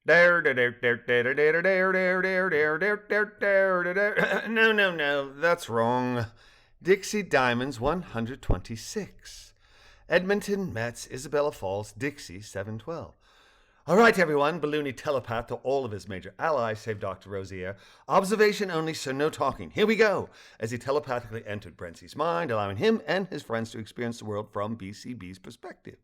No, that's wrong. Dixie Diamonds 126. Edmonton, Metz, Isabella Falls, Dixie 712. All right, everyone. Balloony telepath to all of his major allies, save Dr. Rosier. Observation only, so no talking. Here we go. As he telepathically entered Brentsy's mind, allowing him and his friends to experience the world from BCB's perspective.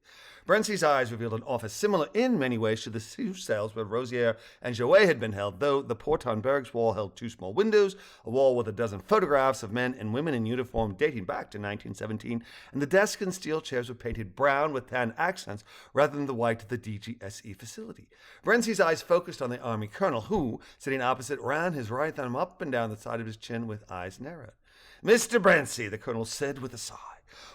Brentsy's eyes revealed an office similar in many ways to the two cells where Rosier and Jouet had been held, though the Portenberg's wall held two small windows, a wall with a dozen photographs of men and women in uniform dating back to 1917, and the desk and steel chairs were painted brown with tan accents rather than the white of the DGSE facility. Brentsy's eyes focused on the Army colonel, who, sitting opposite, ran his right thumb up and down the side of his chin with eyes narrowed. "Mr. Brentsy," the colonel said with a sigh,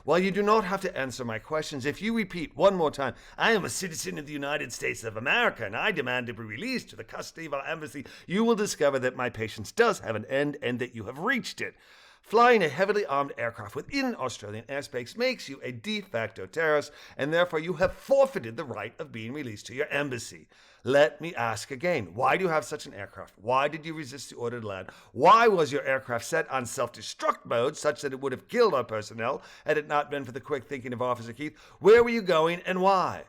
"while you do not have to answer my questions, if you repeat one more time, 'I am a citizen of the United States of America and I demand to be released to the custody of our embassy,' you will discover that my patience does have an end and that you have reached it. Flying a heavily armed aircraft within Australian airspace makes you a de facto terrorist, and therefore you have forfeited the right of being released to your embassy. Let me ask again, why do you have such an aircraft? Why did you resist the order to land? Why was your aircraft set on self-destruct mode such that it would have killed our personnel had it not been for the quick thinking of Officer Keith? Where were you going and why?"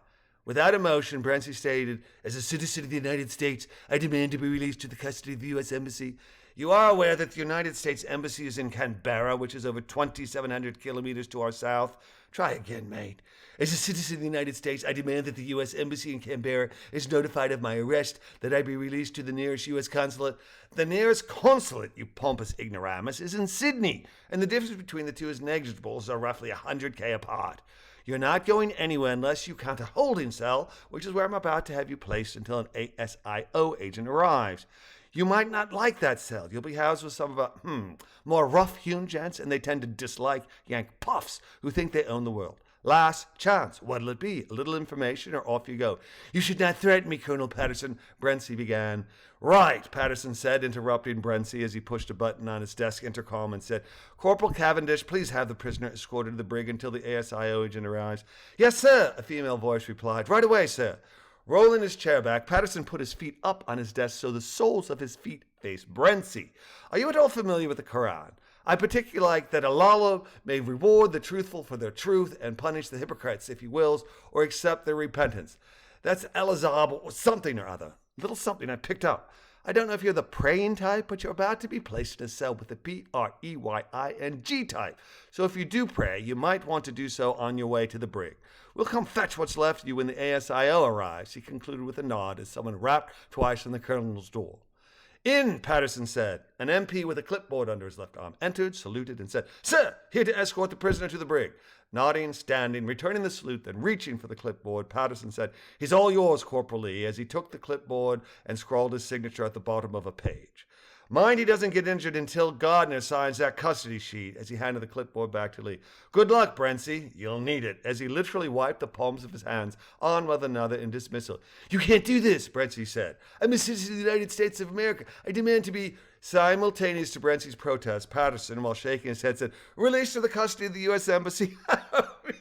Without emotion, Brentsy stated, "As a citizen of the United States, I demand to be released to the custody of the U.S. Embassy. You are aware that the United States Embassy is in Canberra, which is over 2,700 kilometers to our south." "Try again, mate." "As a citizen of the United States, I demand that the U.S. Embassy in Canberra is notified of my arrest, that I be released to the nearest U.S. consulate." "The nearest consulate, you pompous ignoramus, is in Sydney, and the difference between the two is negligible, so roughly 100K apart. You're not going anywhere unless you count a holding cell, which is where I'm about to have you placed until an ASIO agent arrives. You might not like that cell. You'll be housed with some of our, more rough-hewn gents, and they tend to dislike Yank puffs who think they own the world. Last chance. What'll it be? A little information or off you go?" "You should not threaten me, Colonel Patterson," Brentsy began. "Right," Patterson said, interrupting Brentsy as he pushed a button on his desk intercom and said, "Corporal Cavendish, please have the prisoner escorted to the brig until the ASIO agent arrives." "Yes, sir," a female voice replied. "Right away, sir." Rolling his chair back, Patterson put his feet up on his desk so the soles of his feet faced Brentsy. "Are you at all familiar with the Quran? I particularly like that Allah may reward the truthful for their truth and punish the hypocrites if he wills, or accept their repentance. That's Elazab or something or other. Little something I picked up. I don't know if you're the praying type, but you're about to be placed in a cell with the PREYING type. So if you do pray, you might want to do so on your way to the brig. We'll come fetch what's left of you when the ASIO arrives," he concluded with a nod as someone rapped twice on the colonel's door. "In," Patterson said. An MP with a clipboard under his left arm entered, saluted, and said, "Sir, here to escort the prisoner to the brig." Nodding, standing, returning the salute, then reaching for the clipboard, Patterson said, "He's all yours, Corporal Lee," as he took the clipboard and scrawled his signature at the bottom of a page. "Mind he doesn't get injured until Gardner signs that custody sheet," as he handed the clipboard back to Lee. "Good luck, Brentsy. You'll need it," as he literally wiped the palms of his hands on one another in dismissal. "You can't do this," Brentsy said. "I'm a citizen of the United States of America. I demand to be..." Simultaneous to Brentsy's protest, Patterson, while shaking his head, said, "Released to the custody of the U.S. Embassy."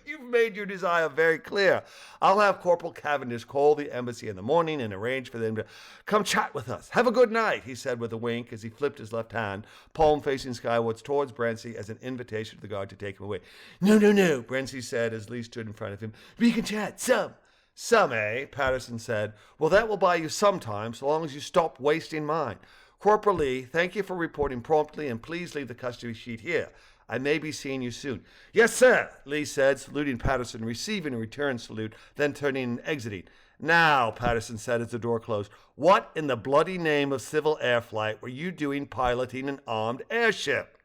"You've made your desire very clear. I'll have Corporal Cavendish call the embassy in the morning and arrange for them to come chat with us. Have a good night," he said with a wink as he flipped his left hand, palm facing skywards towards Brentsy as an invitation to the guard to take him away. No, Brentsy said as Lee stood in front of him. "We can chat, some." "Some, eh?" Patterson said. "Well, that will buy you some time, so long as you stop wasting mine. Corporal Lee, thank you for reporting promptly, and please leave the custody sheet here. I may be seeing you soon." "Yes, sir," Lee said, saluting Patterson, receiving a return salute, then turning and exiting. "Now," Patterson said as the door closed, "what in the bloody name of civil air flight were you doing piloting an armed airship?"